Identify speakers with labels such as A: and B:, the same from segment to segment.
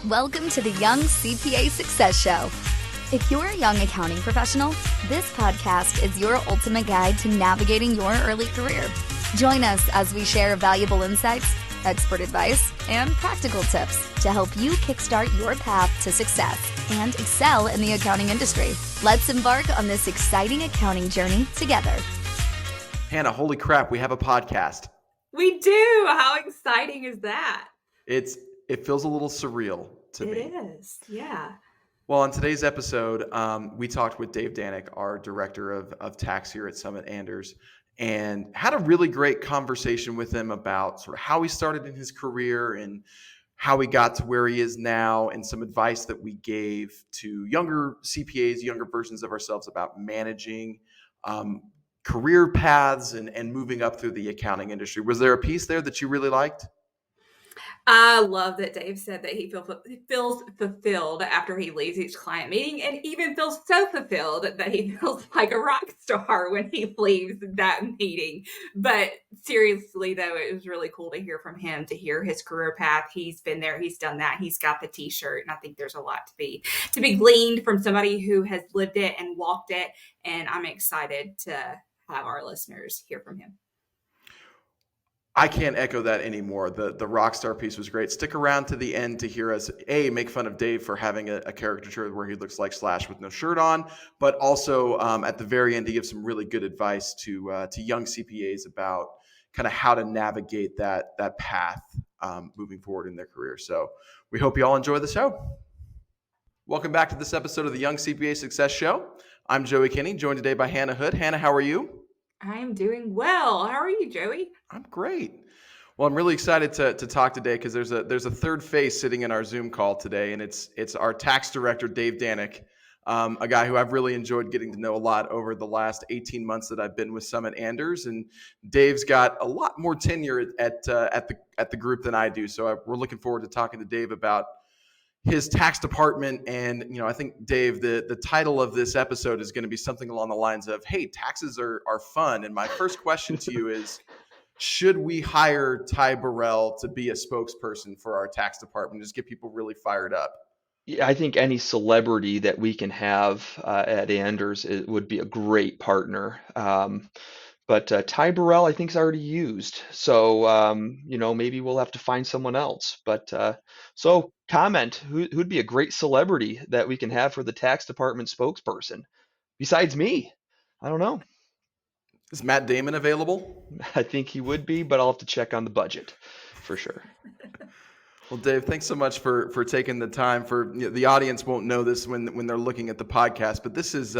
A: Welcome to the Young CPA Success Show. If you're a young accounting professional, this podcast is your ultimate guide to navigating your early career. Join us as we share valuable insights, expert advice, and practical tips to help you kickstart your path to success and excel in the accounting industry. Let's embark on this exciting accounting journey together.
B: Hannah, holy crap, we have a podcast.
C: We do. How exciting is that?
B: It feels a little surreal to me.
C: It is, yeah.
B: Well, on today's episode, we talked with Dave Danic, our director of tax here at Summit Anders, and had a really great conversation with him about sort of how he started in his career and how he got to where he is now, and some advice that we gave to younger CPAs, younger versions of ourselves about managing career paths and moving up through the accounting industry. Was there a piece there that you really liked?
C: I love that Dave said that he feels fulfilled after he leaves each client meeting, and even feels so fulfilled that he feels like a rock star when he leaves that meeting. But seriously, though, it was really cool to hear from him, to hear his career path. He's been there, he's done that, he's got the t-shirt, and I think there's a lot to be gleaned from somebody who has lived it and walked it. And I'm excited to have our listeners hear from him.
B: I can't echo that anymore. The Rockstar piece was great. Stick around to the end to hear us, make fun of Dave for having a caricature where he looks like Slash with no shirt on, but also at the very end to give some really good advice to young CPAs about kind of how to navigate that path moving forward in their career. So we hope you all enjoy the show. Welcome back to this episode of the Young CPA Success Show. I'm Joey Kinney, joined today by Hannah Hood. Hannah, how are you?
C: I'm doing well. How are you, Joey?
B: I'm great. Well, I'm really excited to talk today because there's a third face sitting in our Zoom call today, and it's our tax director, Dave Danic, a guy who I've really enjoyed getting to know a lot over the last 18 months that I've been with Summit Anders. And Dave's got a lot more tenure at the group than I do, so we're looking forward to talking to Dave about his tax department. And I think, Dave, the title of this episode is going to be something along the lines of, hey, taxes are fun. And my first question to you is, should we hire Ty Burrell to be a spokesperson for our tax department? Just get people really fired up.
D: Yeah, I think any celebrity that we can have at Anders would be a great partner. But Ty Burrell, I think, is already used. So, maybe we'll have to find someone else. But so comment, who'd be a great celebrity that we can have for the tax department spokesperson besides me? I don't know.
B: Is Matt Damon available?
D: I think he would be, but I'll have to check on the budget for sure.
B: Well, Dave, thanks so much for taking the time. The audience won't know this when they're looking at the podcast, but this is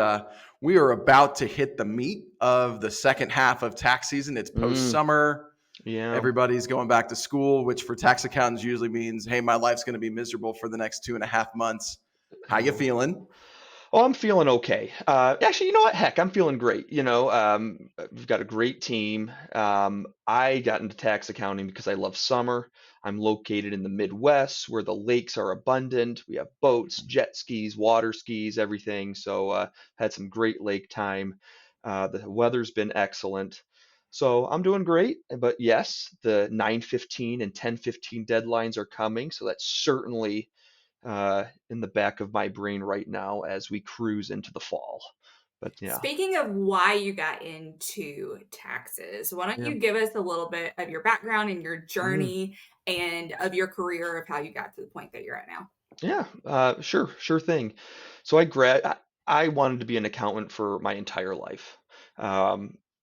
B: we are about to hit the meat of the second half of tax season. It's post-summer.
D: Yeah.
B: Everybody's going back to school, which for tax accountants usually means, hey, my life's going to be miserable for the next 2.5 months. How you feeling?
D: Oh, I'm feeling okay. Actually, you know what? Heck, I'm feeling great. We've got a great team. I got into tax accounting because I love summer. I'm located in the Midwest where the lakes are abundant. We have boats, jet skis, water skis, everything. So had some great lake time. The weather's been excellent. So I'm doing great. But yes, the 9/15 and 10/15 deadlines are coming. So that's certainly in the back of my brain right now as we cruise into the fall. But yeah.
C: Speaking of why you got into taxes, why don't you give us a little bit of your background and your journey and of your career, of how you got to the point that you're at now?
D: Yeah, sure thing. So I wanted to be an accountant for my entire life.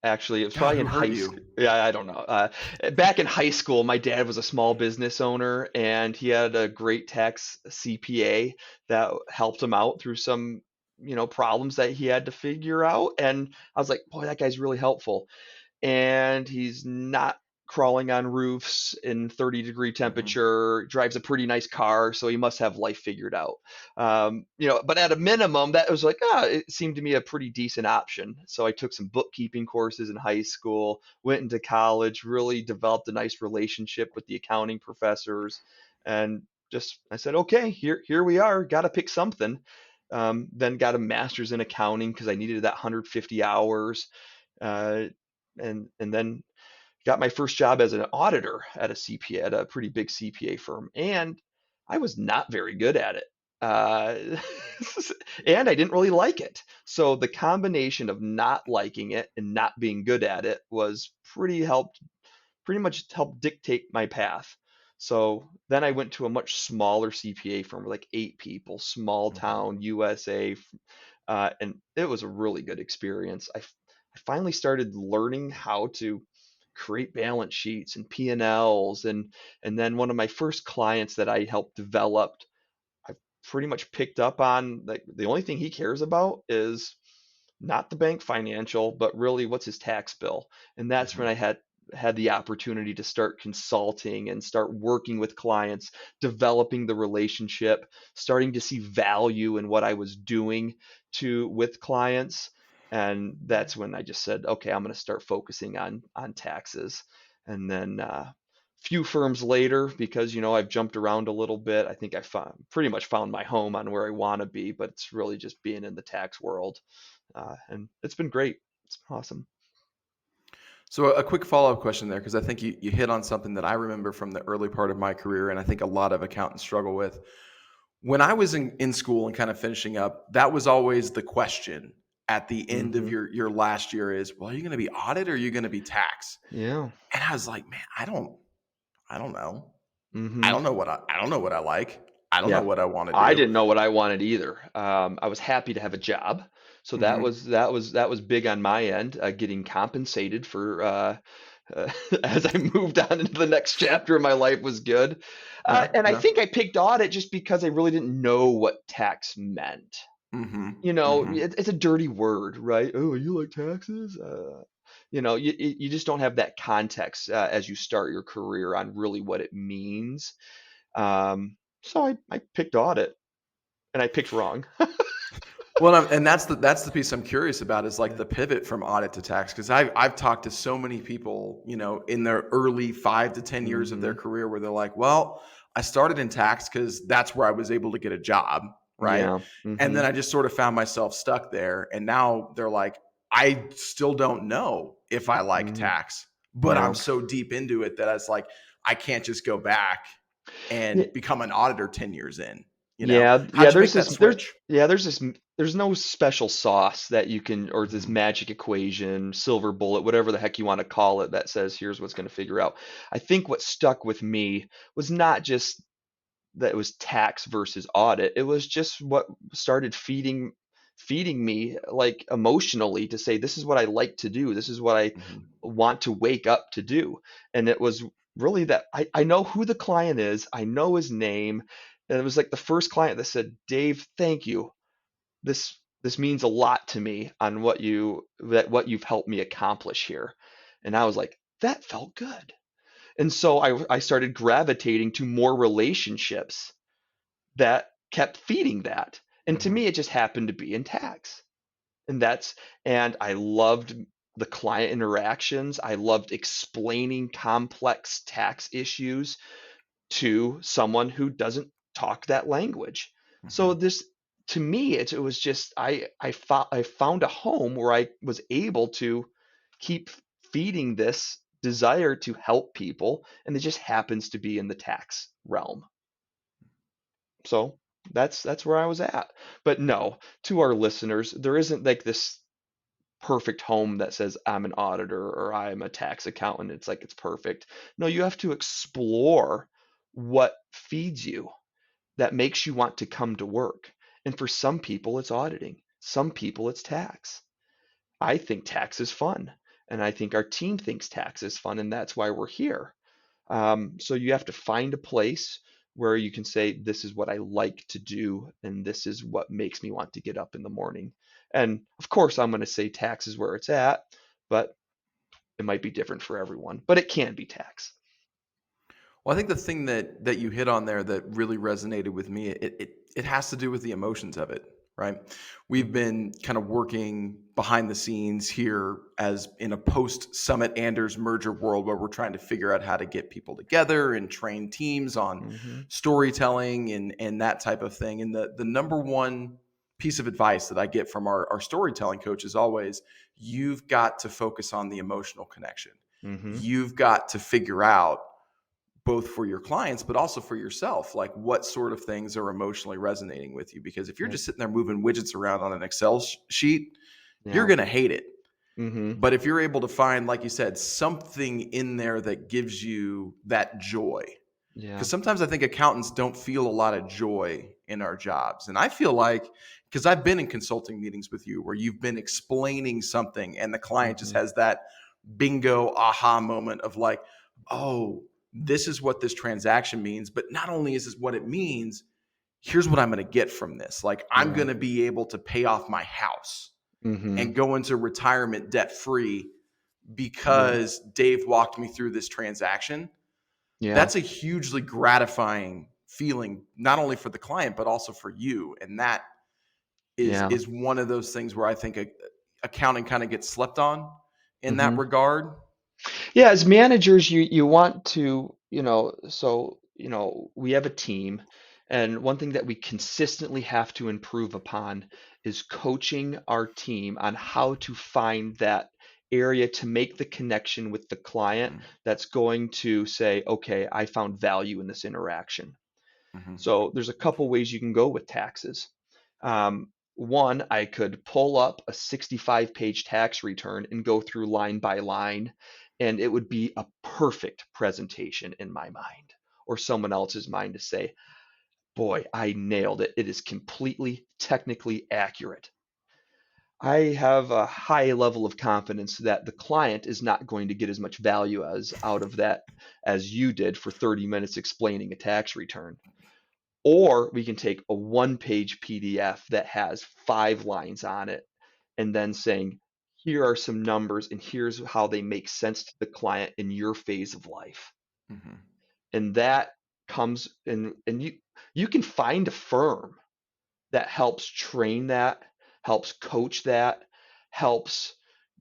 D: Actually, it was probably in high school. Yeah, I don't know. Back in high school, my dad was a small business owner, and he had a great tax CPA that helped him out through some, problems that he had to figure out. And I was like, boy, that guy's really helpful. And he's not crawling on roofs in 30-degree temperature, drives a pretty nice car, so he must have life figured out. But at a minimum, that was like, it seemed to me a pretty decent option. So I took some bookkeeping courses in high school, went into college, really developed a nice relationship with the accounting professors, and I said, okay, here we are, got to pick something. Then got a master's in accounting because I needed that 150 hours, and then got my first job as an auditor at a CPA, at a pretty big CPA firm. And I was not very good at it. Uh, and I didn't really like it. So the combination of not liking it and not being good at it was pretty much helped dictate my path. So then I went to a much smaller CPA firm, like 8 people, small town, USA, and it was a really good experience. I finally started learning how to create balance sheets and P&Ls, and then one of my first clients that I helped develop, I pretty much picked up on, like, the only thing he cares about is not the bank financial, but really what's his tax bill. And that's when I had the opportunity to start consulting and start working with clients, developing the relationship, starting to see value in what I was doing with clients. And that's when I just said, okay, I'm going to start focusing on taxes. And then few firms later, because I've jumped around a little bit, I think pretty much found my home on where I want to be, but it's really just being in the tax world. And it's been great. It's been awesome.
B: So a quick follow-up question there, because I think you hit on something that I remember from the early part of my career, and I think a lot of accountants struggle with. When I was in school and kind of finishing up, that was always the question at the end of your last year is, well, are you going to be audit or are you going to be tax?
D: Yeah.
B: And I was like, man, I don't know.
D: Mm-hmm.
B: I don't know what I like. I don't know
D: Yeah.
B: what I want to
D: I
B: do.
D: didn't know what I wanted either. I was happy to have a job, so that was big on my end. Getting compensated for as I moved on into the next chapter of my life was good. And I think I picked audit just because I really didn't know what tax meant. It's a dirty word, right? Oh, you like taxes? You just don't have that context as you start your career on really what it means. So I picked audit, and I picked wrong.
B: Well, and that's the piece I'm curious about is like the pivot from audit to tax, because I've talked to so many people, in their early 5 to 10 years of their career where they're like, well, I started in tax because that's where I was able to get a job, right?
D: Yeah.
B: And then I just sort of found myself stuck there, and now they're like, I still don't know if I like tax, but
D: Yeah.
B: I'm so deep into it that it's like I can't just go back
D: Yeah.
B: and become an auditor 10 years in.
D: Yeah,
B: How'd you make that switch?
D: there's no special sauce that you can, or this magic equation, silver bullet, whatever the heck you want to call it, that says here's what's going to figure out. I think what stuck with me was not just that it was tax versus audit. It was just what started feeding me, like, emotionally, to say this is what I like to do. This is what I want to wake up to do. And it was really that I know who the client is. I know his name. And it was like the first client that said, Dave, thank you. This means a lot to me on what you've helped me accomplish here. And I was like, that felt good. And so I started gravitating to more relationships that kept feeding that. And to me, it just happened to be in tax. And I loved the client interactions. I loved explaining complex tax issues to someone who doesn't talk that language. So to me, it was just, I found a home where I was able to keep feeding this desire to help people, and it just happens to be in the tax realm. So that's where I was at. But no, to our listeners, there isn't like this perfect home that says I'm an auditor or I'm a tax accountant. It's like it's perfect. No, you have to explore what feeds you, that makes you want to come to work. And for some people, it's auditing. Some people, it's tax. I think tax is fun. And I think our team thinks tax is fun. And that's why we're here. So you have to find a place where you can say, this is what I like to do, and this is what makes me want to get up in the morning. And of course, I'm going to say tax is where it's at, but it might be different for everyone, but it can be tax.
B: Well, I think the thing that you hit on there that really resonated with me, it has to do with the emotions of it, right? We've been kind of working behind the scenes here as in a post Summit Anders merger world where we're trying to figure out how to get people together and train teams on storytelling and that type of thing. And the number one piece of advice that I get from our storytelling coach is always, you've got to focus on the emotional connection. You've got to figure out both for your clients, but also for yourself. Like, what sort of things are emotionally resonating with you? Because if you're
D: Right.
B: just sitting there moving widgets around on an Excel sheet, you're
D: Yeah.
B: going to hate it.
D: Mm-hmm.
B: But if you're able to find, like you said, something in there that gives you that joy,
D: Yeah.
B: because sometimes I think accountants don't feel a lot of joy in our jobs. And I feel like, because I've been in consulting meetings with you where you've been explaining something and the client just
D: Mm-hmm.
B: has that bingo aha moment of like, oh, this is what this transaction means. But not only is this what it means, here's what I'm going to get from this. Like, I'm going
D: Right.
B: to be able to pay off my house
D: Mm-hmm.
B: and go into retirement debt free
D: Yeah.
B: because Dave walked me through this transaction.
D: Yeah.
B: That's a hugely gratifying feeling, not only for the client, but also for you. And that is
D: Yeah.
B: is one of those things where I think accounting kind of gets slept on in that
D: Mm-hmm.
B: regard.
D: Yeah, as managers, you want to, so, we have a team, and one thing that we consistently have to improve upon is coaching our team on how to find that area to make the connection with the client
B: Mm-hmm.
D: that's going to say, okay, I found value in this interaction.
B: Mm-hmm.
D: So there's a couple ways you can go with taxes. One, I could pull up a 65-page tax return and go through line by line, and it would be a perfect presentation in my mind or someone else's mind to say, boy, I nailed it. It is completely technically accurate. I have a high level of confidence that the client is not going to get as much value as out of that as you did for 30 minutes explaining a tax return. Or we can take a one-page PDF that has 5 lines on it and then saying, here are some numbers and here's how they make sense to the client in your phase of life.
B: Mm-hmm.
D: And that comes and you can find a firm that helps train that, helps coach that, helps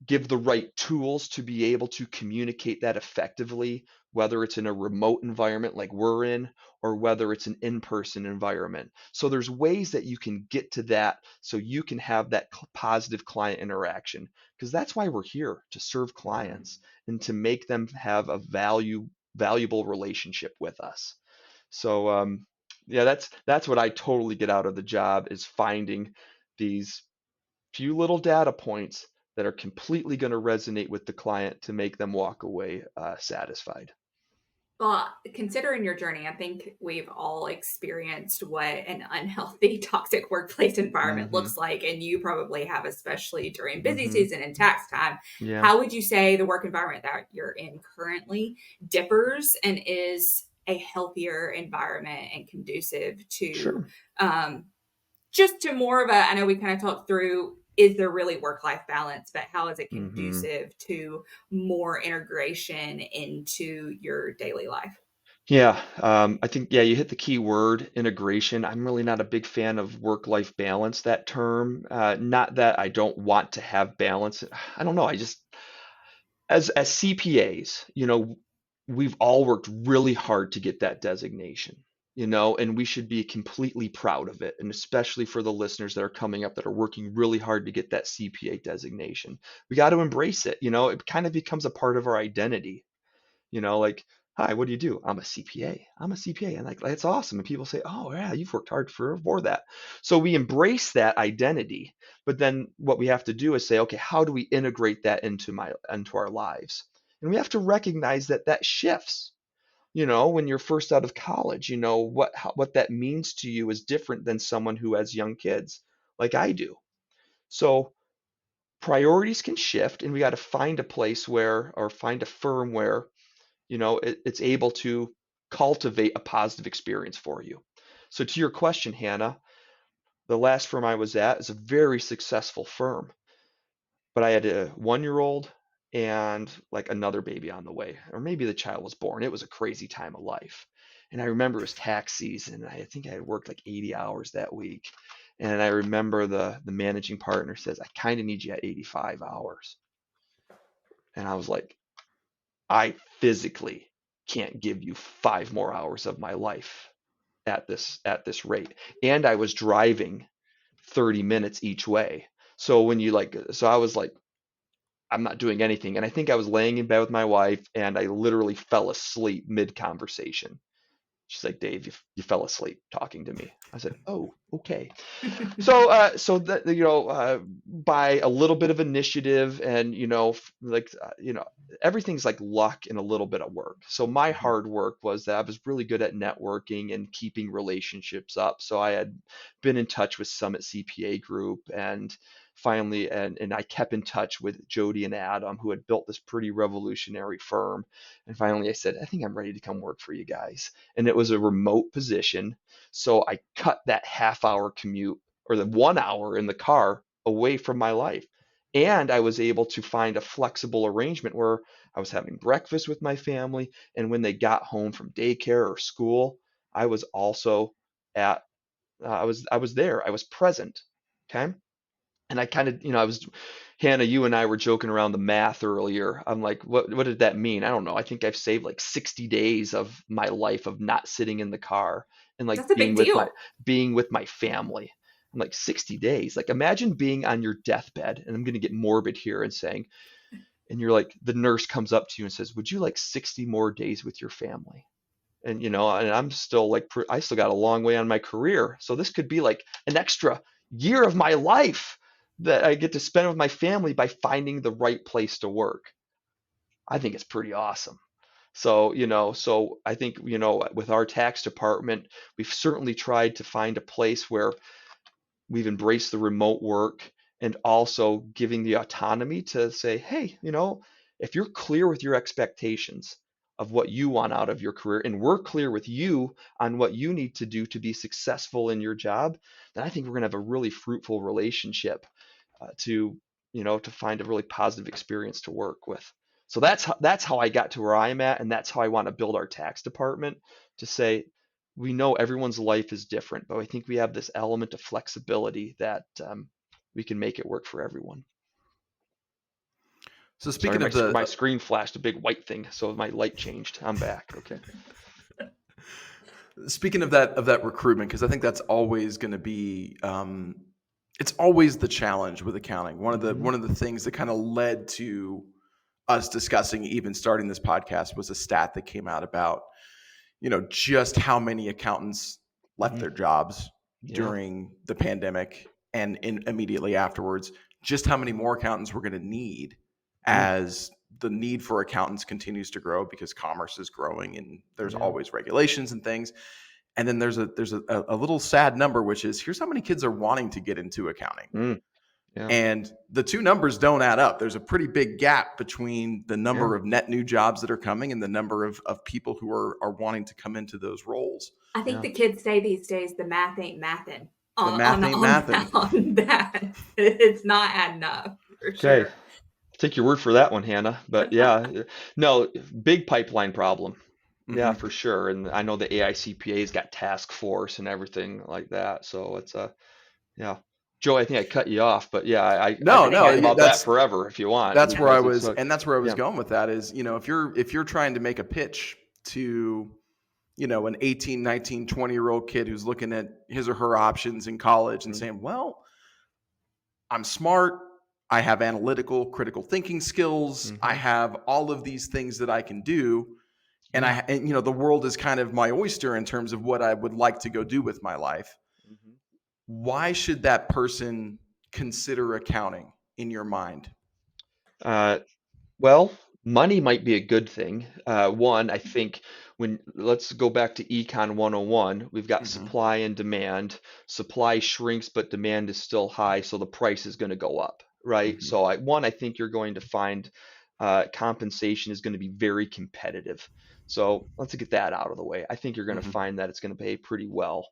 D: give the right tools to be able to communicate that effectively, whether it's in a remote environment like we're in, or whether it's an in-person environment. So there's ways that you can get to that so you can have that positive client interaction, because that's why we're here, to serve
B: Mm-hmm.
D: clients and to make them have a valuable relationship with us. So yeah, that's what I totally get out of the job, is finding these few little data points that are completely going to resonate with the client to make them walk away satisfied.
C: Well, considering your journey, I think we've all experienced what an unhealthy, toxic workplace environment
D: Mm-hmm.
C: looks like, and you probably have, especially during busy
D: Mm-hmm.
C: season and tax time.
D: Yeah.
C: How would you say the work environment that you're in currently differs and is a healthier environment and conducive to
D: Sure.
C: um, just to more of a, I know we kind of talked through, is there really work-life balance, but how is it
D: Mm-hmm.
C: conducive to more integration into your daily life?
D: Yeah, I think, yeah, you hit the key word, integration. I'm really not a big fan of work-life balance, that term. Not that I don't want to have balance. I don't know. I just, as CPAs, we've all worked really hard to get that designation, and we should be completely proud of it. And especially for the listeners that are coming up that are working really hard to get that CPA designation, we got to embrace it. It kind of becomes a part of our identity. Like, hi, what do you do? I'm a CPA. I'm a CPA. And like, that's awesome. And people say, oh, yeah, you've worked hard for that. So we embrace that identity. But then what we have to do is say, okay, how do we integrate that into our lives? And we have to recognize that that shifts. When you're first out of college, what that means to you is different than someone who has young kids like I do. So priorities can shift, and we got to find a place where, or find a firm where, it's able to cultivate a positive experience for you. So to your question, Hannah, the last firm I was at is a very successful firm, but I had a 1-year-old and like another baby on the way, or maybe the child was born. It was a crazy time of life. And I remember it was tax season. I think I had worked like 80 hours that week. And I remember the managing partner says, I kind of need you at 85 hours. And I was like, I physically can't give you 5 more hours of my life at this rate. And I was driving 30 minutes each way. So when you like, so I was like, I'm not doing anything. And I think I was laying in bed with my wife and I literally fell asleep mid-conversation. She's like, Dave, you fell asleep talking to me. I said, oh, okay. So that, by a little bit of initiative and, everything's like luck and a little bit of work. So my
B: Mhm.
D: hard work was that I was really good at networking and keeping relationships up. So I had been in touch with Summit CPA Group and finally, and I kept in touch with Jody and Adam, who had built this pretty revolutionary firm. And finally I said, I think I'm ready to come work for you guys. And it was a remote position. So I cut that half-hour commute or the 1 hour in the car away from my life. And I was able to find a flexible arrangement where I was having breakfast with my family. And when they got home from daycare or school, I was also at, I was there, I was present. Okay. And I kind of, Hannah, you and I were joking around the math earlier. I'm like, what did that mean? I don't know. I think I've saved like 60 days of my life of not sitting in the car and like
C: That's a big deal.
D: being with my family. I'm like 60 days. Like imagine being on your deathbed, and I'm going to get morbid here and saying, and you're like, the nurse comes up to you and says, would you like 60 more days with your family? And and I'm still like, I still got a long way on my career. So this could be like an extra year of my life that I get to spend with my family by finding the right place to work. I think it's pretty awesome. So, so I think, with our tax department, we've certainly tried to find a place where we've embraced the remote work and also giving the autonomy to say, hey, if you're clear with your expectations of what you want out of your career, and we're clear with you on what you need to do to be successful in your job, then I think we're going to have a really fruitful relationship to find a really positive experience to work with. So that's how I got to where I'm at, and that's how I want to build our tax department to say, we know everyone's life is different, but I think we have this element of flexibility that we can make it work for everyone.
B: So
D: Sorry,
B: speaking of
D: my screen flashed a big white thing, so my light changed. I'm back. Okay.
B: speaking of that recruitment, because I think that's always going to be it's always the challenge with accounting. One of the things that kind of led to us discussing even starting this podcast was a stat that came out about just how many accountants left their jobs
D: Yeah.
B: during the pandemic and immediately afterwards, just how many more accountants we're going to need as the need for accountants continues to grow because commerce is growing and there's always regulations and things. And then there's a little sad number, which is here's how many kids are wanting to get into accounting.
D: Yeah.
B: And the two numbers don't add up. There's a pretty big gap between the number of net new jobs that are coming and the number of people who are wanting to come into those roles.
C: I think the kids say these days the math ain't mathin'.
B: The math ain't mathin'.
C: On that. It's not adding up for
D: Okay.
C: sure.
D: Take your word for that one, Hannah. But yeah, no, big pipeline problem. Yeah, for sure. And I know the AICPA's got task force and everything like that. So it's yeah. Joe, I think I cut you off, but yeah, I can talk about that forever if you want.
B: That's where I was going with that is, if you're trying to make a pitch to, an 18, 19, 20-year-old kid who's looking at his or her options in college and saying, well, I'm smart, I have analytical, critical thinking skills, I have all of these things that I can do. And the world is kind of my oyster in terms of what I would like to go do with my life. Why should that person consider accounting in your mind?
D: Well, money might be a good thing. One, I think let's go back to Econ 101, we've got supply and demand. Supply shrinks, but demand is still high, so the price is going to go up, right? So I think you're going to find compensation is going to be very competitive. So let's get that out of the way. I think you're going to find that it's going to pay pretty well.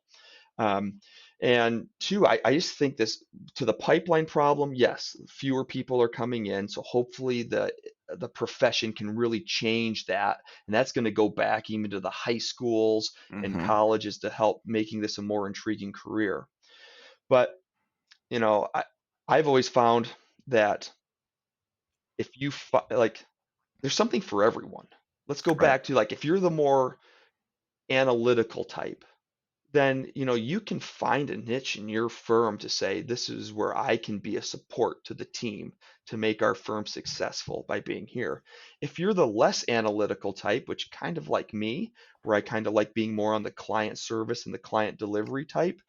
D: And two, I just think this to the pipeline problem, yes, fewer people are coming in. So hopefully the profession can really change that. And that's going to go back even to the high schools and colleges to help making this a more intriguing career. But, I've always found that if you there's something for everyone. Let's go back to if you're the more analytical type, then you can find a niche in your firm to say, this is where I can be a support to the team to make our firm successful by being here. If you're the less analytical type, which kind of like me, where I kind of like being more on the client service and the client delivery type,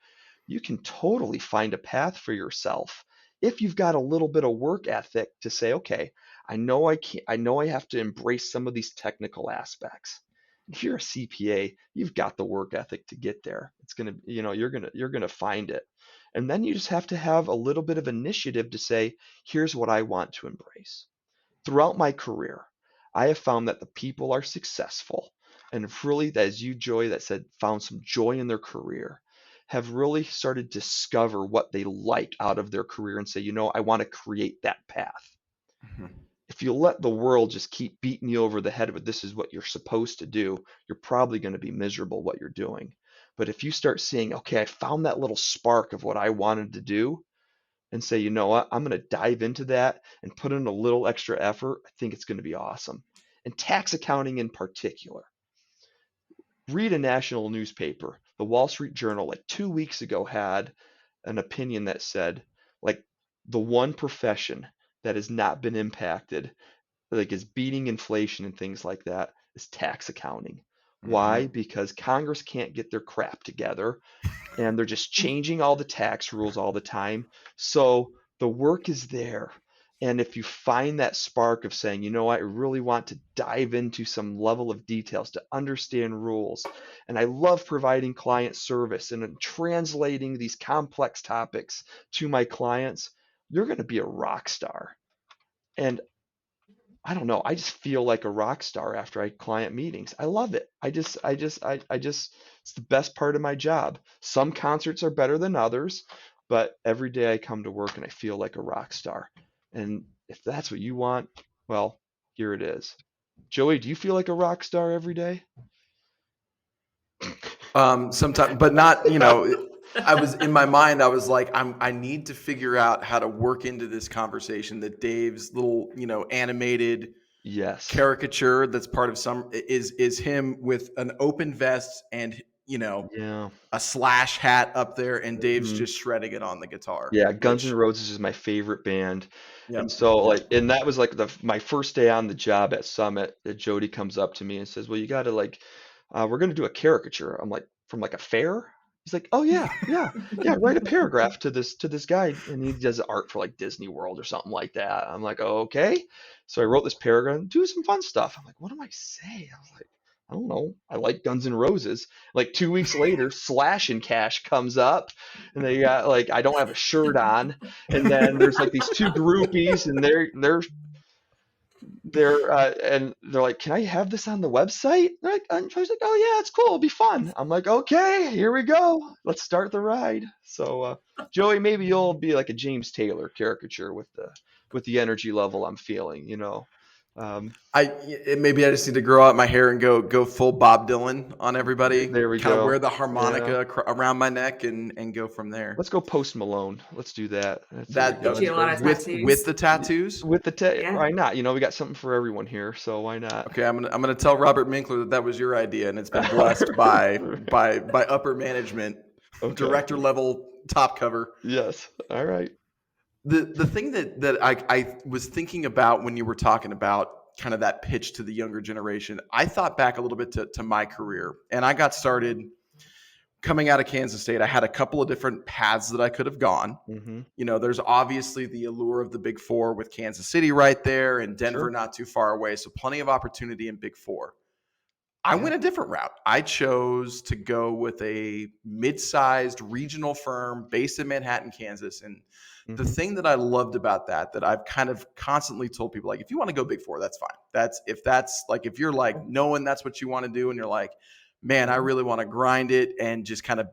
D: you can totally find a path for yourself if you've got a little bit of work ethic to say, okay, I know I have to embrace some of these technical aspects. If you're a CPA, you've got the work ethic to get there. It's gonna, you're gonna find it. And then you just have to have a little bit of initiative to say, here's what I want to embrace. Throughout my career, I have found that the people are successful and really, as you, Joy, that said, found some joy in their career, have really started to discover what they like out of their career and say, I want to create that path.
B: Mm-hmm.
D: If you let the world just keep beating you over the head with this is what you're supposed to do, you're probably going to be miserable what you're doing. But if you start seeing, okay, I found that little spark of what I wanted to do, and say, you know what, I'm going to dive into that and put in a little extra effort, I think it's going to be awesome. And tax accounting in particular. Read a national newspaper. The Wall Street Journal, like 2 weeks ago, had an opinion that said, like, the one profession that has not been impacted, like is beating inflation and things like that, is tax accounting. Why?
B: Mm-hmm.
D: Because Congress can't get their crap together and they're just changing all the tax rules all the time. So the work is there. And if you find that spark of saying, I really want to dive into some level of details to understand rules, and I love providing client service and translating these complex topics to my clients, you're going to be a rock star. And I don't know. I just feel like a rock star after I client meetings. I love it. It's the best part of my job. Some concerts are better than others, but every day I come to work and I feel like a rock star. And if that's what you want, well, here it is. Joey, do you feel like a rock star every day?
B: Sometimes, but not, I was in my mind, I was like, I need to figure out how to work into this conversation that Dave's little, animated
D: Yes.
B: caricature that's part of is him with an open vest and,
D: Yeah.
B: a slash hat up there, and Dave's
D: Mhm.
B: just shredding it on the guitar.
D: Yeah, Guns N'
B: Which,
D: Roses is my favorite band.
B: yeah.
D: And so and that was like my first day on the job at Summit, that Jody comes up to me and says, well, you got to we're going to do a caricature. I'm like, from like a fair? He's like, oh yeah, yeah, yeah, write a paragraph to this guy. And he does art for like Disney World or something like that. I'm like, oh, okay. So I wrote this paragraph and do some fun stuff. I'm like, what do I say? I was like, I don't know. I like Guns N' Roses. Like 2 weeks later, Slash and Cash comes up and they got like, I don't have a shirt on. And then there's like these two groupies and and they're like, can I have this on the website? They're like, and I was like, oh yeah, it's cool. It'll be fun. I'm like, okay, here we go. Let's start the ride. So, Joey, maybe you'll be like a James Taylor caricature with the energy level I'm feeling,
B: Maybe I just need to grow out my hair and go full Bob Dylan on everybody.
D: There we
B: kind
D: go.
B: of wear the
D: Yeah.
B: harmonica around my neck and go from there.
D: Let's go Post Malone. Let's do that.
C: Get you a lot of tattoos.
B: With the tattoos.
C: Yeah.
D: Why not? We got something for everyone here, so why not?
B: Okay, I'm gonna tell Robert Minkler that was your idea, and it's been blessed by upper management,
D: Okay.
B: director level top cover.
D: Yes. All right.
B: The thing that I was thinking about when you were talking about kind of that pitch to the younger generation, I thought back a little bit to my career, and I got started coming out of Kansas State. I had a couple of different paths that I could have gone.
D: Mm-hmm.
B: There's obviously the allure of the Big Four with Kansas City right there and Denver
D: Sure.
B: not too far away, so plenty of opportunity in Big Four. I went a different route. I chose to go with a mid-sized regional firm based in Manhattan, Kansas. And the thing that I loved about that I've kind of constantly told people, like, if you want to go Big Four, that's fine. If you're like knowing that's what you want to do and you're like, man, I really want to grind it and just kind of,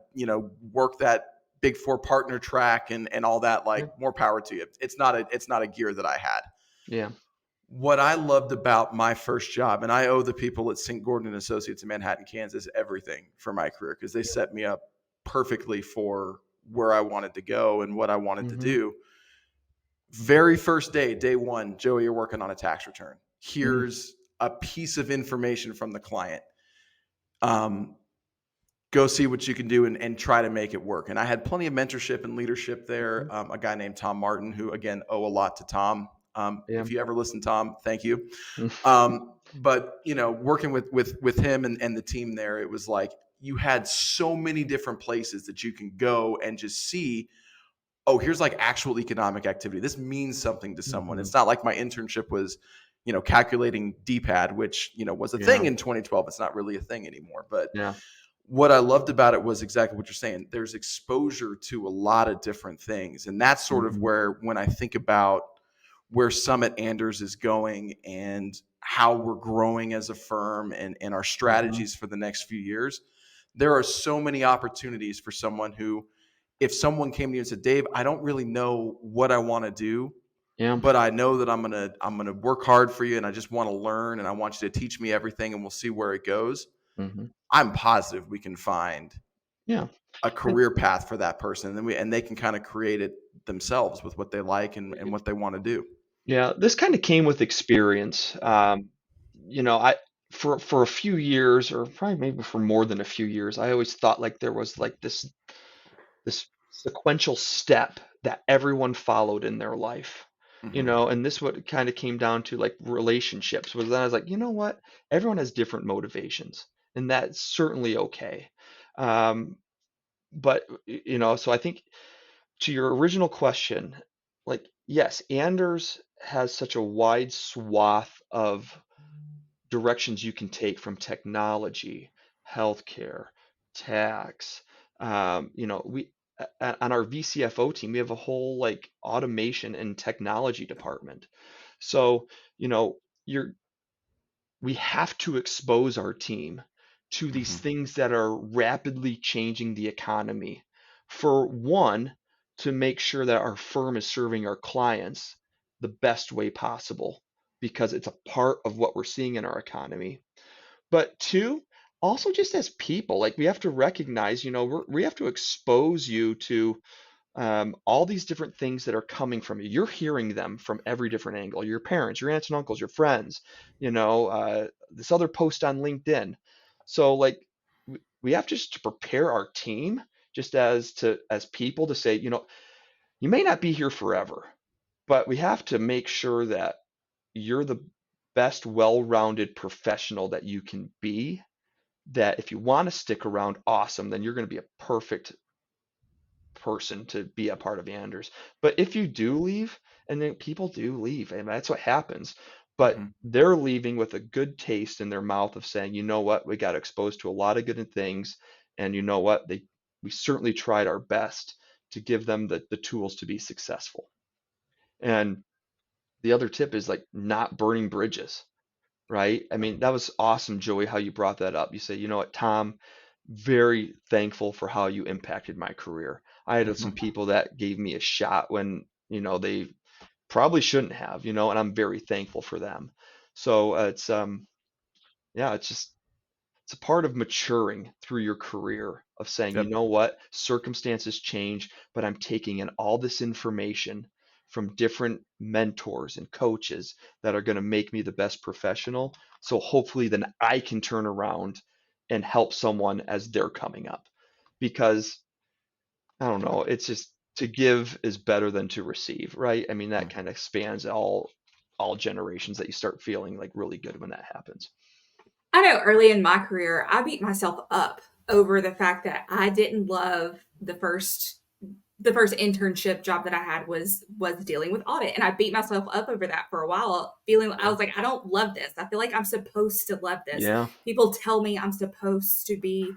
B: work that Big Four partner track and all that, like, more power to you. It's not a gear that I had.
D: Yeah.
B: What I loved about my first job, and I owe the people at St. Gordon and Associates in Manhattan, Kansas, everything for my career, because they set me up perfectly for where I wanted to go and what I wanted to do. Very first day one, Joey, you're working on a tax return. Here's a piece of information from the client. go see what you can do and try to make it work. And I had plenty of mentorship and leadership there. A guy named Tom Martin, who again, owe a lot to Tom.
D: Yeah.
B: If you ever listen, Tom, thank you. But working with him and the team there, it was like you had so many different places that you can go and just see, oh, here's like actual economic activity. This means something to someone. It's not like my internship was, calculating DPAD, which, was a thing in 2012. It's not really a thing anymore. But what I loved about it was exactly what you're saying. There's exposure to a lot of different things. And that's sort of where, when I think about where Summit Anders is going and how we're growing as a firm and our strategies for the next few years, there are so many opportunities for someone who, if someone came to you and said, Dave, I don't really know what I want to do, but I know that I'm gonna work hard for you and I just want to learn and I want you to teach me everything and we'll see where it goes. I'm positive we can find a career path for that person, and they can kind of create it themselves with what they like and what they want to do.
D: Yeah, this kind of came with experience. I for a few years, or probably maybe for more than a few years, I always thought like there was like this sequential step that everyone followed in their life. And this what kind of came down to like relationships, was then I was like, you know what? Everyone has different motivations, and that's certainly okay. But so I think to your original question, like, yes, Anders has such a wide swath of directions you can take, from technology, healthcare, tax. We on our VCFO team, we have a whole like automation and technology department. So, you're we have to expose our team to these things that are rapidly changing the economy. For one, to make sure that our firm is serving our clients the best way possible, because it's a part of what we're seeing in our economy. But two, also just as people, like we have to recognize, we have to expose you to all these different things that are coming from you. You're hearing them from every different angle. Your parents, your aunts and uncles, your friends, this other post on LinkedIn. So like we have just to prepare our team just as people to say, you may not be here forever, but we have to make sure that you're the best well-rounded professional that you can be. That if you want to stick around, awesome, then you're going to be a perfect person to be a part of Anders. But if you do leave, and then people do leave, and that's what happens, but they're leaving with a good taste in their mouth of saying, you know what, we got exposed to a lot of good things, and you know what, we certainly tried our best to give them the tools to be successful. And the other tip is like not burning bridges, right? I mean, that was awesome, Joey, how you brought that up. You say, you know what, Tom, very thankful for how you impacted my career. I had some people that gave me a shot when, they probably shouldn't have, and I'm very thankful for them. So it's it's a part of maturing through your career, of saying, you know what, circumstances change, but I'm taking in all this information from different mentors and coaches that are going to make me the best professional. So hopefully then I can turn around and help someone as they're coming up. Because I don't know, it's just, to give is better than to receive, right? I mean, that kind of spans all generations, that you start feeling like really good when that happens.
C: I know early in my career, I beat myself up over the fact that I didn't love the first internship job that I had was dealing with audit. And I beat myself up over that for a while, feeling, I was like, I don't love this. I feel like I'm supposed to love this.
D: Yeah.
C: People tell me I'm supposed to be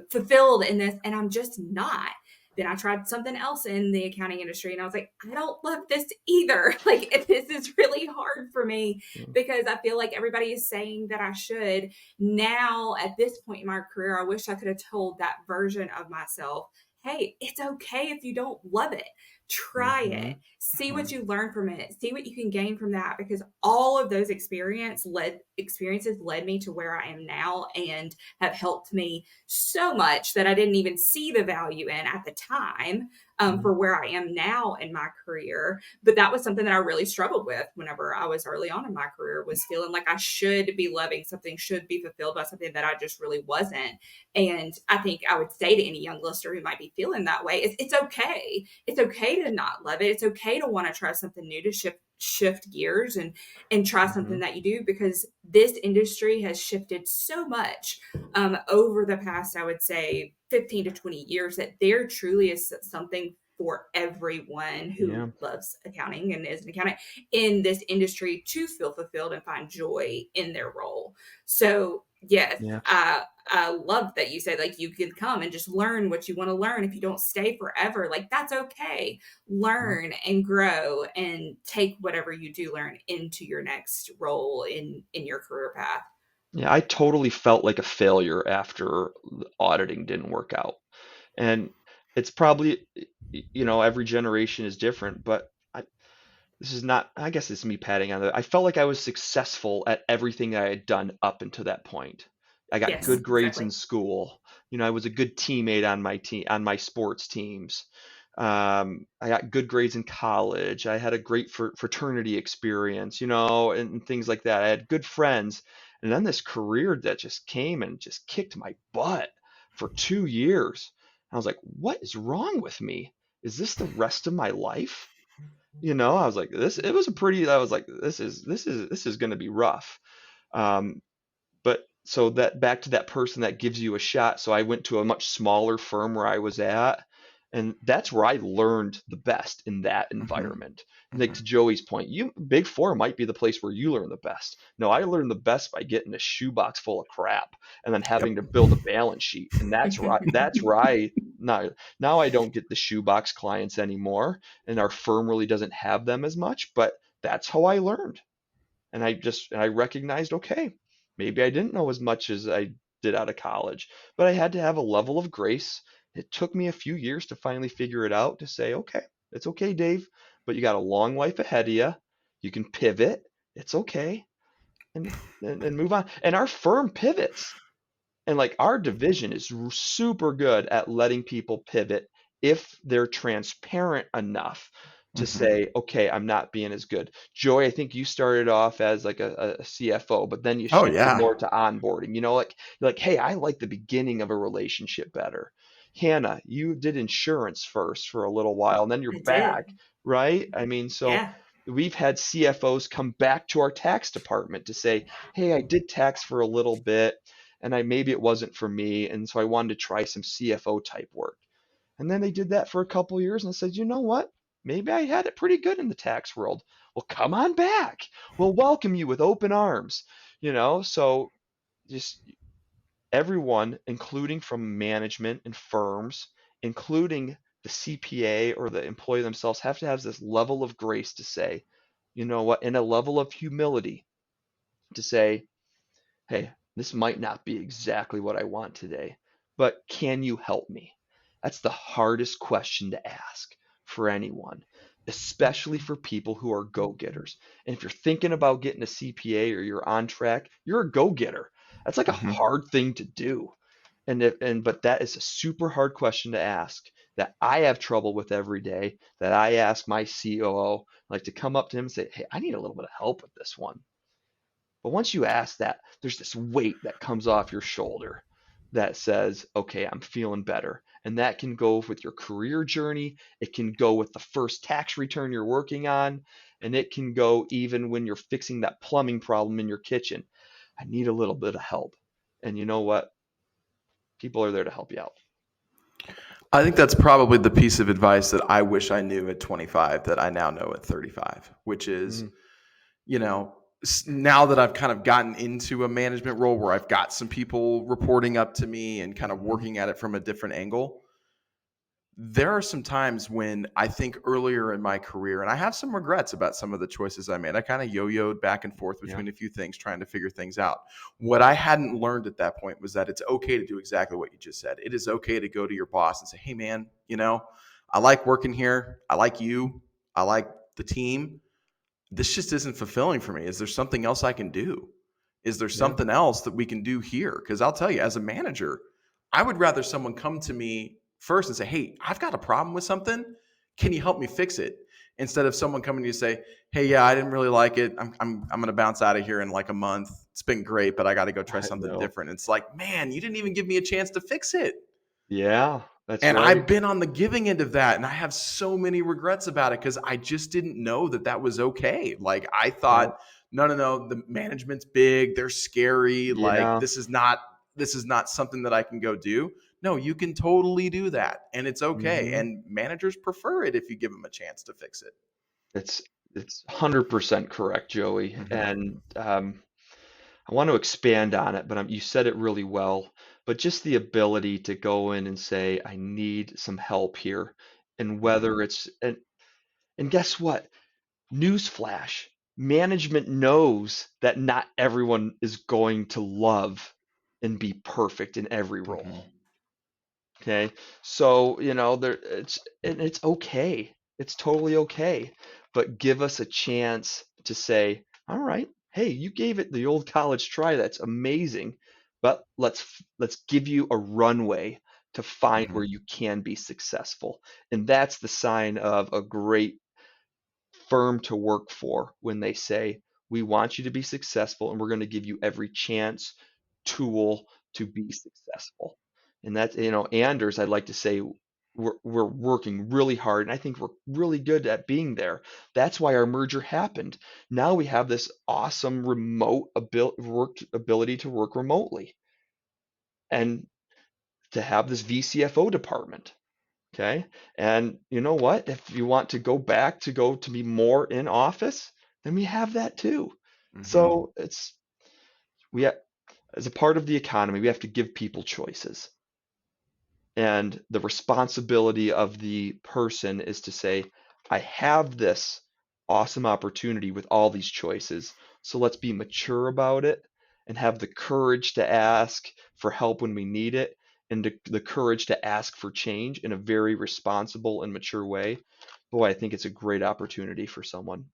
C: fulfilled in this, and I'm just not. Then I tried something else in the accounting industry, and I was like, I don't love this either. Like, this is really hard for me, because I feel like everybody is saying that I should. Now, at this point in my career, I wish I could have told that version of myself, hey, it's okay if you don't love it. Try it. See what you learn from it. See what you can gain from that, because all of those experiences led me to where I am now, and have helped me so much that I didn't even see the value in at the time. for where I am now in my career. But that was something that I really struggled with whenever I was early on in my career, was feeling like I should be loving something, should be fulfilled by something that I just really wasn't. And I think I would say to any young listener who might be feeling that way, it's okay. It's okay to not love it. It's okay to want to try something new, to shift gears and try something that you do, because this industry has shifted so much over the past, I would say, 15 to 20 years, that there truly is something for everyone who loves accounting and is an accountant in this industry to feel fulfilled and find joy in their role. So yes, I love that you said, like, you can come and just learn what you want to learn. If you don't stay forever, like, that's okay. Learn and grow and take whatever you do learn into your next role in your career path.
D: Yeah, I totally felt like a failure after auditing didn't work out. And it's probably, every generation is different, but this is not, I guess it's me patting on the, I felt like I was successful at everything I had done up until that point. I got
C: Yes,
D: good grades
C: exactly.
D: in school. I was a good teammate on my team, on my sports teams. I got good grades in college. I had a great fraternity experience, and things like that. I had good friends. And then this career that just came and just kicked my butt for 2 years. I was like, what is wrong with me? Is this the rest of my life? I was like, it was I was like, this is going to be rough. Um, but so that, back to that person that gives you a shot. So I went to a much smaller firm where I was at, and that's where I learned the best, in that environment. Like, to Joey's point, Big Four might be the place where you learn the best. No, I learned the best by getting a shoebox full of crap and then having to build a balance sheet. And that's where I now I don't get the shoebox clients anymore, and our firm really doesn't have them as much, but that's how I learned. And I recognized, okay, maybe I didn't know as much as I did out of college, but I had to have a level of grace. It took me a few years to finally figure it out, to say, okay, it's okay, Dave, but you got a long life ahead of you. You can pivot. It's okay. And move on. And our firm pivots. And like, our division is super good at letting people pivot if they're transparent enough to say, okay, I'm not being as good. Joy, I think you started off as like a CFO, but then you shifted more to onboarding. Like, hey, I like the beginning of a relationship better. Hannah, you did insurance first for a little while, and then you're
C: I
D: back,
C: did.
D: right? I mean, so
C: Yeah.
D: we've had CFOs come back to our tax department to say, hey, I did tax for a little bit, and maybe it wasn't for me, and so I wanted to try some CFO type work. And then they did that for a couple of years, and I said, you know what? Maybe I had it pretty good in the tax world. Well, come on back. We'll welcome you with open arms. So just everyone, including from management and firms, including the CPA or the employee themselves, have to have this level of grace to say, you know what, and a level of humility to say, hey, this might not be exactly what I want today, but can you help me? That's the hardest question to ask for anyone, especially for people who are go-getters. And if you're thinking about getting a CPA or you're on track, you're a go-getter. That's like a hard thing to do. But that is a super hard question to ask, that I have trouble with every day, that I ask my COO, like, to come up to him and say, hey, I need a little bit of help with this one. But once you ask that, there's this weight that comes off your shoulder that says, okay, I'm feeling better. And that can go with your career journey. It can go with the first tax return you're working on. And it can go even when you're fixing that plumbing problem in your kitchen. I need a little bit of help. And you know what? People are there to help you out.
B: I think that's probably the piece of advice that I wish I knew at 25 that I now know at 35, which is, now that I've kind of gotten into a management role where I've got some people reporting up to me and kind of working at it from a different angle, there are some times when I think earlier in my career, and I have some regrets about some of the choices I made. I kind of yo-yoed back and forth between a few things, trying to figure things out. What I hadn't learned at that point was that it's okay to do exactly what you just said. It is okay to go to your boss and say, hey man, I like working here. I like you. I like the team. This just isn't fulfilling for me. Is there something else I can do? Is there something else that we can do here? Because I'll tell you, as a manager, I would rather someone come to me first and say, hey, I've got a problem with something. Can you help me fix it? Instead of someone coming to you and say, hey, yeah, I didn't really like it. I'm going to bounce out of here in like a month. It's been great, but I got to go try
D: I
B: something
D: know.
B: different. It's like, man, you didn't even give me a chance to fix it.
D: Yeah, that's
B: And
D: right.
B: I've been on the giving end of that, and I have so many regrets about it because I just didn't know that that was okay. Like I thought,
D: Yep.
B: no, the management's big, they're scary. Like
D: Yeah.
B: this is not something that I can go do. No, you can totally do that, and it's okay.
D: hmm
B: And managers prefer it if you give them a chance to fix it.
D: It's 100% correct, Joey.
B: Mm-hmm.
D: And I want to expand on it, but you said it really well. But just the ability to go in and say, I need some help here. And
B: Mm-hmm.
D: whether it's, and guess what? Newsflash, management knows that not everyone is going to love and be perfect in every role.
B: Mm-hmm.
D: Okay. So, it's okay. It's totally okay. But give us a chance to say, all right, hey, you gave it the old college try. That's amazing. But let's give you a runway to find
B: Mm-hmm.
D: where you can be successful. And that's the sign of a great firm to work for when they say, we want you to be successful and we're going to give you every chance, tool to be successful. And that's, Anders, I'd like to say we're working really hard and I think we're really good at being there. That's why our merger happened. Now we have this awesome remote ability to work remotely and to have this VCFO department. Okay. And you know what? If you want to go to be more in office, then we have that too.
B: Mm-hmm.
D: So we have, as a part of the economy, we have to give people choices. And the responsibility of the person is to say, I have this awesome opportunity with all these choices. So let's be mature about it and have the courage to ask for help when we need it and the courage to ask for change in a very responsible and mature way. Boy, I think it's a great opportunity for someone.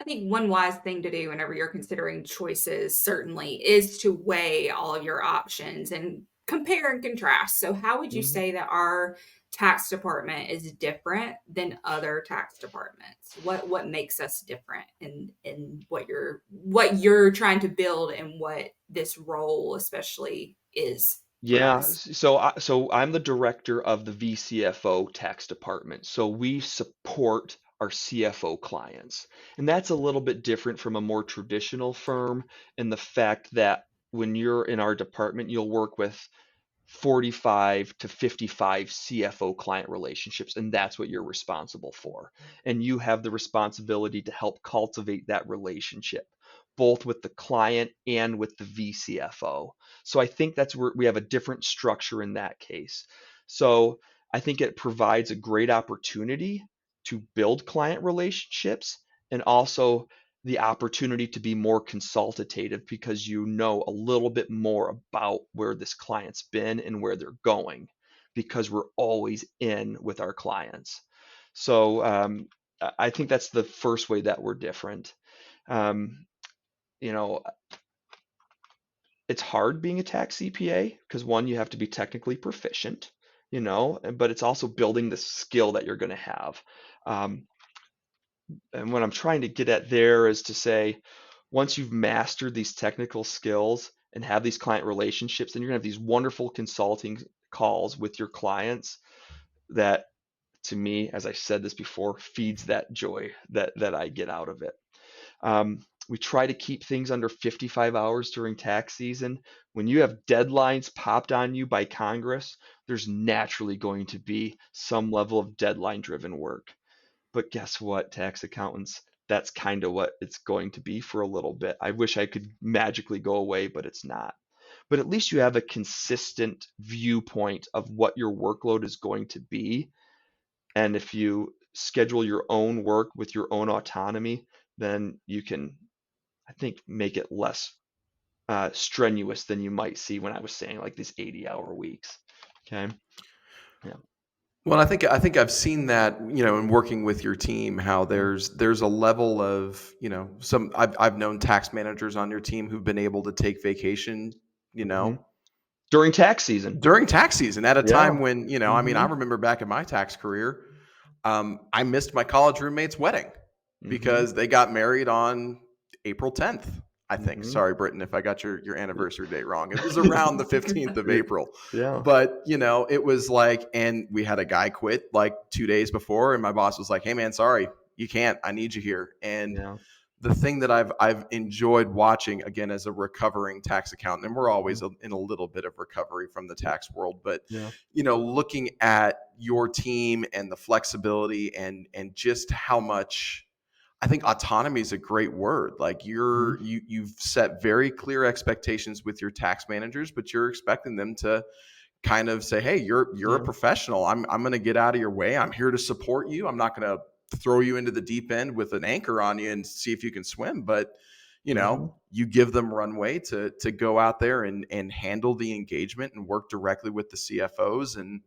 C: I think one wise thing to do whenever you're considering choices certainly is to weigh all of your options and compare and contrast. So how would you
D: Mhm.
C: say that our tax department is different than other tax departments? What makes us different in what you're trying to build and what this role especially is for
D: Yeah,
C: us?
D: so I'm the director of the VCFO tax department. So we support our CFO clients. And that's a little bit different from a more traditional firm in the fact that when you're in our department, you'll work with 45 to 55 CFO client relationships, and that's what you're responsible for. And you have the responsibility to help cultivate that relationship, both with the client and with the VCFO. So I think that's where we have a different structure in that case. So I think it provides a great opportunity to build client relationships and also the opportunity to be more consultative because you know a little bit more about where this client's been and where they're going because we're always in with our clients. So I think that's the first way that we're different. Um, you know, it's hard being a tax CPA because one, you have to be technically proficient, but it's also building the skill that you're going to have. Um, and what I'm trying to get at there is to say, once you've mastered these technical skills and have these client relationships, then you're gonna have these wonderful consulting calls with your clients that, to me, as I said this before, feeds that joy that I get out of it. We try to keep things under 55 hours during tax season. When you have deadlines popped on you by Congress, there's naturally going to be some level of deadline driven work. But guess what, tax accountants? That's kind of what it's going to be for a little bit. I wish I could magically go away, but it's not. But at least you have a consistent viewpoint of what your workload is going to be. And if you schedule your own work with your own autonomy, then you can, I think, make it less strenuous than you might see when I was saying like these 80-hour weeks. Okay. Yeah.
B: Well, I think I've seen that, in working with your team, how
D: Mhm.
B: there's a level of, I've known tax managers on your team who've been able to take vacation, you
D: Mhm.
B: know,
D: during tax season.
B: At a time when, I mean, I remember back in my tax career, I missed my college roommate's wedding because they got married on April 10th, I think. Sorry, Britton, if I got your anniversary date wrong. It was around the 15th of April.
D: Yeah.
B: But, it was like, and we had a guy quit like 2 days before, and my boss was like, "Hey man, sorry, you can't, I need you here." And the thing that I've enjoyed watching, again, as a recovering tax accountant, and we're always in a little bit of recovery from the tax world, but looking at your team and the flexibility and just how much, I think autonomy is a great word. Like you've set very clear expectations with your tax managers, but you're expecting them to kind of say, "Hey, you're a professional. I'm going to get out of your way. I'm here to support you. I'm not going to throw you into the deep end with an anchor on you and see if you can swim." But, you give them runway to go out there and handle the engagement and work directly with the CFOs. And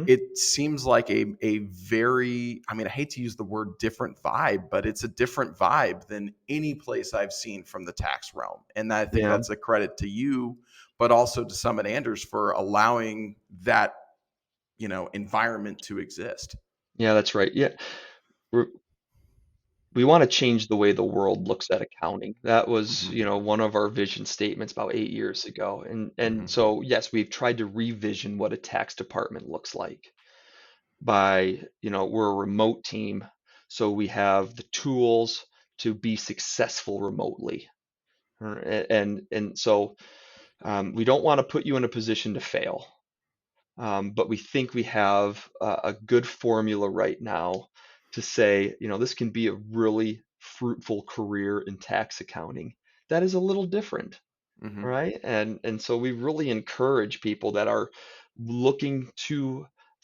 B: it seems like a very, I mean, I hate to use the word different vibe, but it's a different vibe than any place I've seen from the tax realm. And I think that's a credit to you, but also to Summit Anders for allowing that, environment to exist.
D: Yeah, that's right. Yeah. We want to change the way the world looks at accounting. That was, one of our vision statements about 8 years ago. And so, yes, we've tried to revision what a tax department looks like by, we're a remote team. So we have the tools to be successful remotely. And so we don't want to put you in a position to fail. But we think we have a good formula right now to say, this can be a really fruitful career in tax accounting that is a little different, right? And so we really encourage people that are looking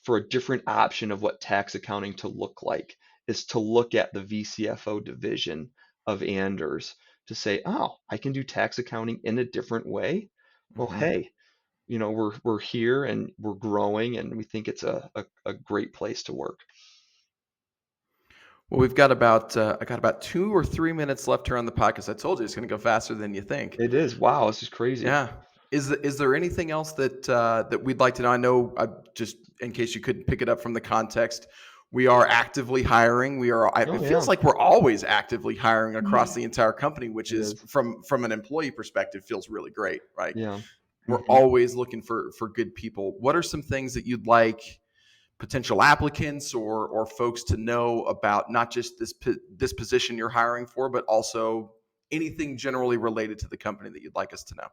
D: for a different option of what tax accounting to look like is to look at the VCFO division of Anders to say, oh, I can do tax accounting in a different way. Well, hey, we're here and we're growing, and we think it's a great place to work.
B: Well, we've got about I got about 2 or 3 minutes left here on the podcast. I told you it's going to go faster than you think.
D: It is. Wow, this is crazy.
B: Yeah. Is there anything else that we'd like to know? I know, just in case you couldn't pick it up from the context, we are actively hiring. It feels like we're always actively hiring across the entire company, which is from an employee perspective feels really great, right?
D: Yeah.
B: We're always looking for good people. What are some things that you'd like potential applicants or folks to know about, not just this position you're hiring for, but also anything generally related to the company that you'd like us to know?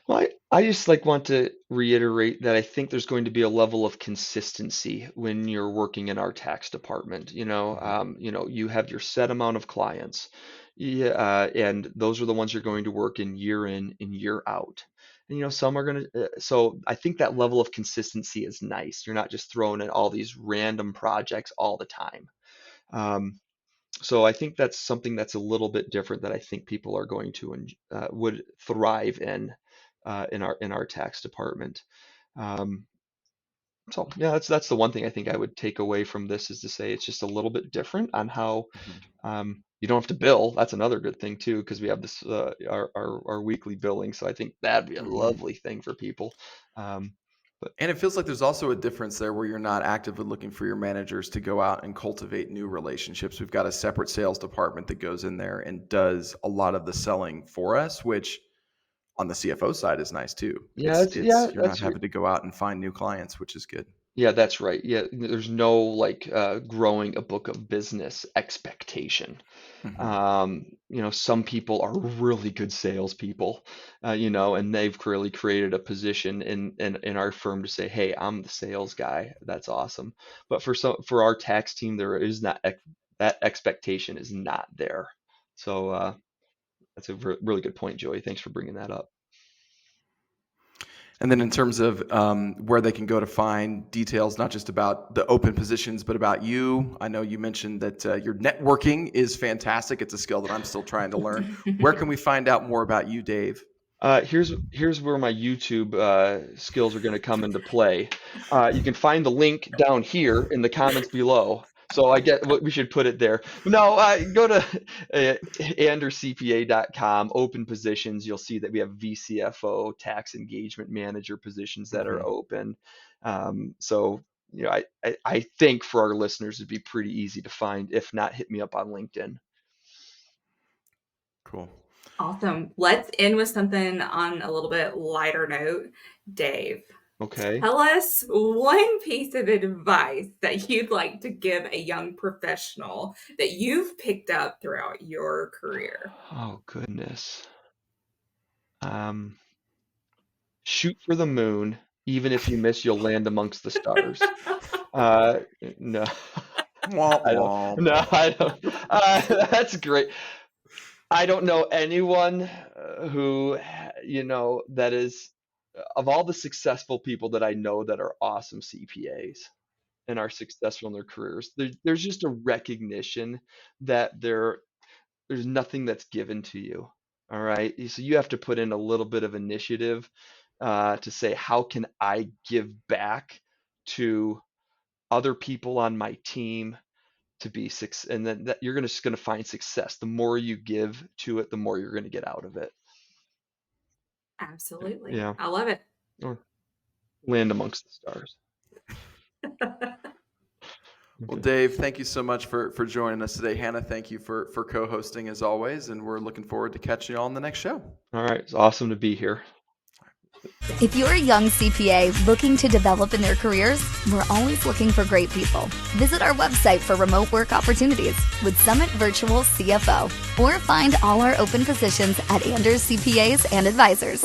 D: Well, I just want to reiterate that I think there's going to be a level of consistency when you're working in our tax department. You have your set amount of clients, and those are the ones you're going to work in and year out. And some are going to. So I think that level of consistency is nice. You're not just throwing in all these random projects all the time. So I think that's something that's a little bit different that I think people are going to would thrive in our tax department. So yeah, that's the one thing I think I would take away from this is to say it's just a little bit different on how you don't have to bill. That's another good thing too, because we have this our weekly billing. So I think that'd be a lovely thing for people.
B: And it feels like there's also a difference there where you're not actively looking for your managers to go out and cultivate new relationships. We've got a separate sales department that goes in there and does a lot of the selling for us, which on the CFO side is nice too.
D: Yeah,
B: you're not having to go out and find new clients, which is good.
D: Yeah, that's right. Yeah, there's no growing a book of business expectation. Some people are really good salespeople, and they've really created a position in our firm to say, "Hey, I'm the sales guy." That's awesome. But for our tax team, there is not that expectation is not there. So that's a really good point, Joey. Thanks for bringing that up.
B: And then in terms of where they can go to find details, not just about the open positions, but about you. I know you mentioned that your networking is fantastic. It's a skill that I'm still trying to learn. Where can we find out more about you, Dave?
D: Here's where my YouTube skills are going to come into play. You can find the link down here in the comments below. So I get what we should put it there. No, go to andercpa.com, open positions. You'll see that we have VCFO, tax engagement manager positions that are open. So, I think for our listeners, it'd be pretty easy to find. If not, hit me up on LinkedIn.
B: Cool.
C: Awesome. Let's end with something on a little bit lighter note. Dave,
D: okay.
C: Tell us one piece of advice that you'd like to give a young professional that you've picked up throughout your career.
D: Oh, goodness. Shoot for the moon. Even if you miss, you'll land amongst the stars. No. I don't. That's great. I don't know anyone who, that is, of all the successful people that I know that are awesome CPAs and are successful in their careers, there's just a recognition that there's nothing that's given to you. All right. So you have to put in a little bit of initiative to say, how can I give back to other people on my team to be success, and then that you're just going to find success. The more you give to it, the more you're going to get out of it.
C: Absolutely.
D: Yeah.
C: I love it.
D: Or land amongst the stars.
B: Well, Dave, thank you so much for joining us today. Hannah, thank you for co-hosting as always, and we're looking forward to catching you all on the next show.
D: All right. It's awesome to be here.
A: If you're a young CPA looking to develop in their careers, we're always looking for great people. Visit our website for remote work opportunities with Summit Virtual CFO, or find all our open positions at Anders CPAs and Advisors.